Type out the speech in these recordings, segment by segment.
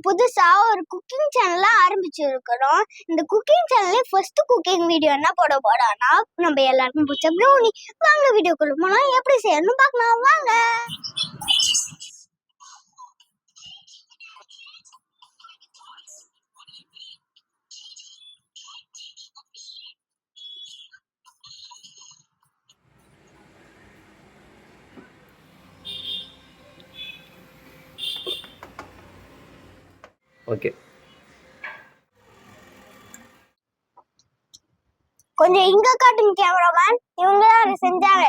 புதுசா ஒரு cooking channel ஆரம்பிச்சிருக்கிறோம். இந்த குக்கிங் சேனல்ல ஃபர்ஸ்ட் குக்கிங் வீடியோ என்ன போட போறோம்னா நம்ம எல்லாருக்கும் பிடிச்ச ப்ரௌனி. வாங்க வீடியோக்குள்ள போலாம், எப்படி செய்யணும்னு பார்க்கலாம் வாங்க. ஓகே, கொஞ்சம் இங்க காட்டுங்க கேமராமேன். இவங்க தான் செஞ்சாங்க.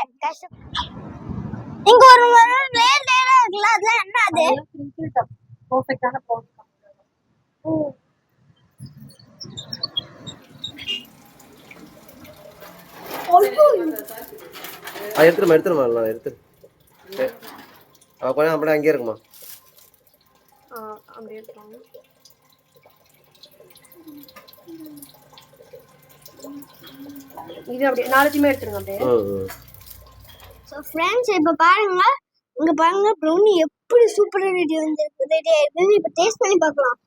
இங்க ஒரு லேயர் லேயரா இருக்குல்ல, அதெல்லாம் என்ன? அது பெர்ஃபெக்ட்டான பவுடர். எடுத்துருமா எல்லாம் எடுத்துரு. கொஞ்சம் அப்படியே அங்கேயே இருக்குமா? அப்படியே எடுத்துருவாங்க. இது அப்படியே நாளைக்குமே எடுத்துருங்க அப்படியே. சோ फ्रेंड्स, இப்ப பாருங்க, இங்க பாருங்க ப்ரௌனி எப்படி சூப்பரா ரெடி வந்திருக்கு. ரெடி ஆயிடுச்சு. இப்ப டேஸ்ட் பண்ணி பார்க்கலாம்.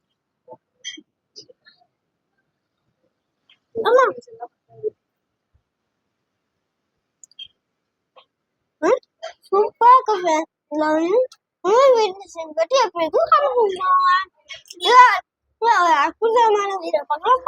ஆமா, சூப்பரா இருக்கு ஃப்ரெண்ட்ஸ். வீட்டு செஞ்சு எப்படி இருக்கும்? இது அற்புதமான வீடியோ பார்க்கலாம்.